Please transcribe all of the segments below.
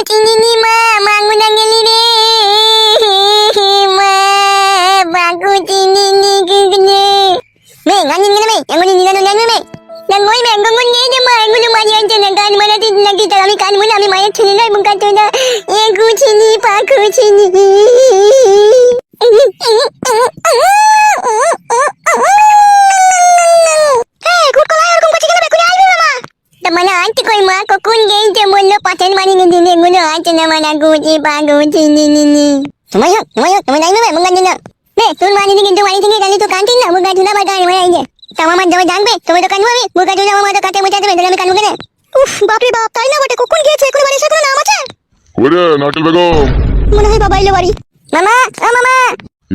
চিনিনি মা, মাগুনা গেলি রে মা, বাগু চিনিনি কিনে মে গানি নিলে মে এগুলো নিলানো জানো মে গঙ্গই মে গঙ্গই নিয়ে দে মা, এগুলো মারি আনছে না, গান মারাতে নাকি তার আমি কান বলে আমি মায়ের ছেলে নয় মুখ কাটতে না, এগু চিনি পাখু চিনি মানে আনতে কই মা কখন গেইতে বললো পাটেন মারি দিনে এগুলো আনতে না মানে গুজি পাগু চিনি নিনি তোমায় তোমায় যাই না মুখ না নে তোর মানি কিন্তু মানি থেকে গেলি তো কানতিন না মুখ গাছ না বাটা মারা আইছে তাও আমার জমা জানবে তুমি তো কানবো আমি মুখ গাছ না আমার তো কাটে মুটা দেবে তাহলে আমি কানবো কেন? উফ বাপ রে বাপ, তাই না বটে কখন গিয়েছে এখন বাড়ি এসে কোনো নাম আছে? ওরে নারকেল বেগম, মনে হয় বাবা এলো বাড়ি। মামা ও মামা,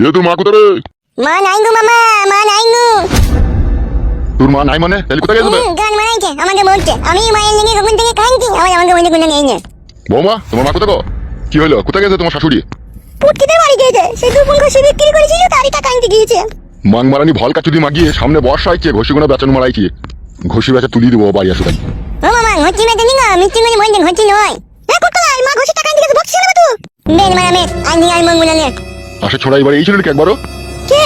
এ তোর মা কোথায় রে? মা নাই গো মামা, মা নাই গো। তোর মা নাই মানে তাহলে কোথায় গেছে? গান মারাইছে আমাকে বলছে আমি মায়ের লেগে কখন থেকে কানছি, আমার আমাকে বলছে কোনো নেই না। বৌমা তোমার মা কোথায় গো? কি হলো, কোথায় গেছে তোমার শাশুড়ি? পুটকিতে বাড়ি গিয়েছে, সে দুপুর ঘষি বিক্রি করেছিল তারই টাকা আনতে গিয়েছে। মাং মারানি ভল কাচুদি মাগিয়ে সামনে বর্ষা আইছে, ঘষি কোনো বেচন মারাইছি, ঘষি বেচা তুলি দিব বাড়ি আসো তাই। ও মামা ঘষি বেচনি না, মিষ্টি মানে বলছে ঘষি নয়। এ কোথায় মা ঘষি টাকা আনতে গেছে বকছি না তো। বেন মারা মে আনি আর মঙ্গলা নে আসে ছোড়া এবারে এই ছিল নাকি একবারও? কে?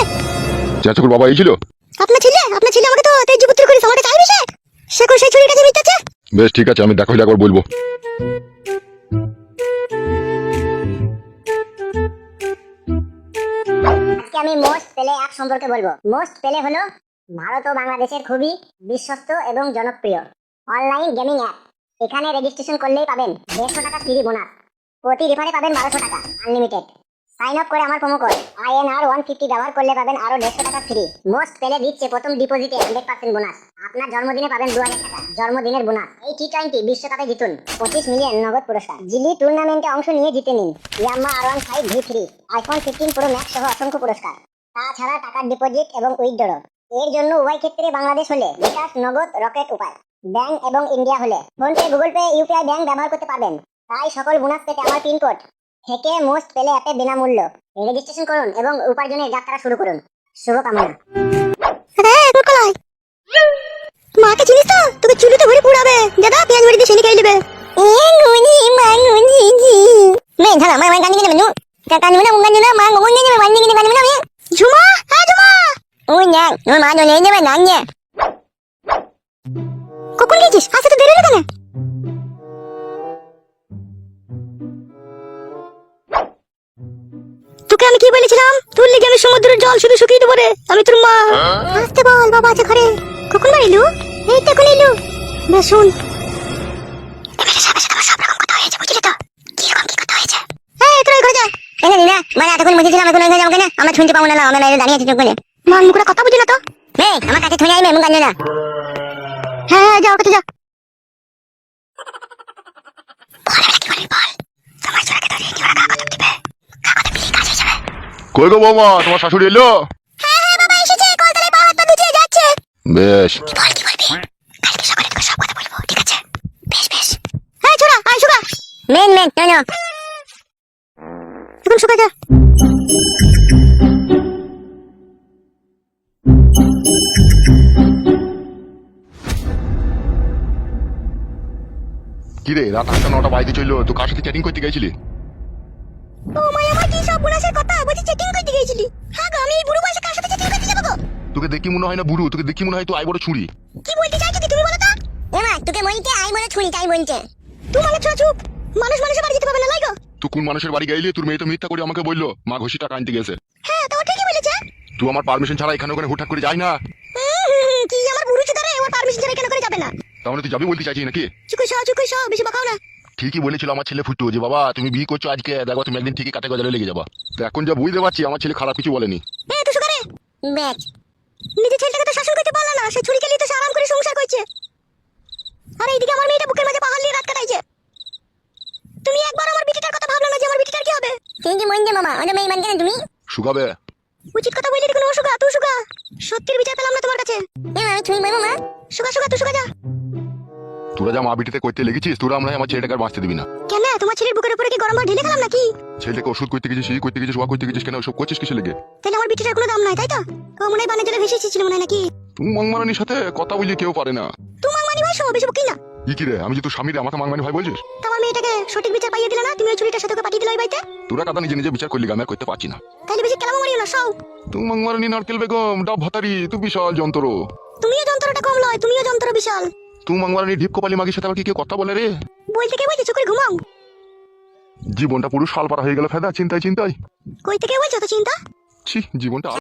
চাচাকুর বাবা এই ছিল? আপনার ছেলে আমাকে তো তেজপুত্র করে সমাজে চাইবে সে কোন সেই ছুরির কাছে মিটাচ্ছে। বেশ ঠিক আছে, আমি দেখো একবার বলবো। আজকে আমি মোস্ট পেলে অ্যাপ সম্পর্কে বলবো। মোস্ট পেলে হলো ভারত ও বাংলাদেশের খুবই বিশ্বস্ত এবং জনপ্রিয় অনলাইন গেমিং অ্যাপ। এখানে রেজিস্ট্রেশন করলেই পাবেন 150 টাকা ফ্রি বোনাস, প্রতি রেফারে পাবেন 1200 টাকা আনলিমিটেড। সাইন আপ করে আমার প্রোমো কোড INR 150 ব্যবহার করলে পাবেন আরো 150 টাকা ফ্রি। মোস্ট পেলে দিচ্ছে প্রথম ডিপোজিটে 100% বোনাস, আপনার জন্মদিনে পাবেন 2000 টাকা জন্মদিনের বোনাস। এই T20 বিশ্বকাপে জিতুন 25 মিলিয়ন নগদ পুরস্কার। জিলি টুর্নামেন্টে অংশ নিয়ে জিতে নিন ইয়াম্মা R15 V3, iPhone 15 Pro Max সহ অসংখ্য পুরস্কার। তাছাড়া টাকার ডিপোজিট এবং উইথড্র এর জন্য উভয় ক্ষেত্রে বাংলাদেশ হলে বিকাশ, নগদ, রকেট উপায়, ব্যাংক এবং ইন্ডিয়া হলে PhonePe, Google pay, UPI bank ব্যবহার করতে পারবেন। তাই সকল বোনাস পেতে আমার পিন কোড থেকে মোস্ট পেলে অ্যাপে বিনামূল্য রেজিস্ট্রেশন করুন এবং উপার্জনের যাত্রা শুরু করুন। শুভকামনা। মাকে চিনিস তো? তোকে চুলিতে ভরে পুড়াবে দাদা, পেঁয়াজ ভরে দিয়ে সেনি খেয়ে নেবে। মে ঝালা মা গানি গেলে নু কানি না মুঙ্গা না মা গঙ্গা নেবে বানি গেলে গানি না আমি ঝুমা হ্যাঁ ঝুমা ওই না ওর মা জলে নেবে না নিয়ে কখন গেছিস? আজকে তো বেরোলে কেন? তোকে আমি কি বলেছিলাম? তোর লেগে আমি সমুদ্রের জল শুধু শুকিয়ে দেবো রে। আমি তোর মা। আসতে বল, বাবা আছে ঘরে। কখন বার এলু? এই তো এখন এলু। বেশ শুন, সব রকম কথা হয়েছে বুঝলি তো? কিরকম কি কথা হয়েছে? এই তোর ঘরে যা। এনে নিনা মানে এতক্ষণ বুঝেছিলাম এখন ঘরে যাবো কেন? আমরা শুনতে পাবো না, আমরা বাইরে দাঁড়িয়ে আছি চোখ করে। মান মুখে কথা বুঝি না তো? এই আমার কাছে থুই আইবে মুখ গান না। হ্যাঁ যাও কাছে যা। কই গো বৌমা, তোমার শাশুড়ি এলো? হ্যাঁ হ্যাঁ বাবা এসেছে, কলতলায় পা হাত পা ধুয়ে যাচ্ছে। বেশ কি বলবি? কালকে সকালে তোকে সব কথা বলবো, ঠিক আছে? বেশ বেশ। হ্যাঁ ছোড়া আয় শুকা। মেন টানো এখন শুকা যা। কি রে, রাত 8টা-9টা বাজতে চললো, তুই কার সাথে চ্যাটিং করতে গেছিলি? ও মাই আমার কি সব বোনাসের কথা বলছি, চেকিং করতে গিয়েছিলি? হ্যাঁ গো, আমি এই বুড়ো বয়সে কার সাথে চেকিং করতে যাবো গো? তোকে দেখি মনে হয় না বুড়ো, তোকে দেখি মনে হয় তুই আই বড় ছুরি। কি বলতে চাইছো তুমি বলো তো? এমা তোকে মইতে আই বলে ছুরি তাই বলছে। তুই মানে চুপ, মানুষের বাড়ি যেতে পারবে না লাইগো। তুই কোন মানুষের বাড়ি গেলি? তোর মেয়ে তো মিথ্যা করে আমাকে বললো মা ঘষি টাকা আনতে গেছে। হ্যাঁ তো ঠিকই বলেছে। তুই আমার পারমিশন ছাড়া এখানে ওখানে হুটহাট করে যাই না। কি আমার বুড়ো চুদারে ওর পারমিশন ছাড়া কেন করে যাবে না? তাহলে তুই যাবি বলতে চাইছিস নাকি? চুপ করে সব বেশি বকাও না। ঠিকই বলেছিল আমার ছেলে ফুটু যে বাবা তুমি বিয়ে করছো আজকে, দেখো তুমি একদিন ঠিকই কাটে গজালে লেগে যাবা। তো এখন যা বুঝতে পারছি আমার ছেলে খারাপ কিছু বলেনি। এ তুই সুগারে ব্যাচ নিজে ছেলেটাকে তো শাসন করতে পারলা না, সে ছুরি খেলি তো সে আরাম করে সংসার করছে। আর এইদিকে আমার মেয়েটা বুকের মাঝে পাহাড় নিয়ে রাত কাটাইছে। তুমি একবার আমার বিটিটার কথা ভাবলো না যে আমার বিটিটার কি হবে? তুমি কি মইন্দে মামা ওটা মেয়ে মানকে না তুমি শুকাবে উচিত কথা বললি দেখুন। ও সুগা তুই সুগা সত্যির বিচার পেলাম না তোমার কাছে। আমি ছুঁই মারবো মা। সুগা তুই সুগা যা। তোরা যা মা বিটিতে করতে লেগেছিস, তোরা আমরা আমার ছেলেটাকে আর বাঁচতে দিবি না। কেন তোমার ছেলের বুকের উপরে কি গরম ভাত ঢেলে খেলাম নাকি? ছেলেটাকে ওষুধ করতে গেছিস, এই করতে গেছিস, ওয়া করতে গেছিস, কেন সব করছিস কিসে লেগে? তাহলে আমার বিটিটার কোনো দাম নাই তাই তো? ও মনে হয় বানে জলে ভেসে এসেছিল মনে হয় নাকি? তুমি মংমারানির সাথে কথা বললে কেউ পারে না। তোমার মানি ভাই সব বেশি বকি না। ই কি রে, আমি যে তোর স্বামী রে, আমাকে মাংমানি ভাই বলছিস? তা আমার মেয়েটাকে সঠিক বিচার পাইয়ে দিলে না, তুমি ওই চুরিটার সাথে ওকে পাঠিয়ে দিলে ওই বাড়িতে। তোরা কাদা নিজে নিজে বিচার করলি, আমি আর করতে পারছি না। তাইলে বেশি কেলামো মারিও না, সব। তুই মাংমারানি নারকেল বেগম ডাব ভাতারি, তুই বিশাল যন্ত্র। তুমিও যন্ত্রটা কম লয়, তুমিও যন্ত্র বিশাল। তুই মাংমারানি ঢিপ কপালি মাগির সাথে আবার কি কেউ কথা বলে রে? বলতে কে বলছে, চুপ করে ঘুমাও। জীবনটা পুরো শাল পারা হয়ে গেল ফেদা, চিন্তায় চিন্তায়। কই থেকে বলছো তো চিন্তা? ছি, জীবনটা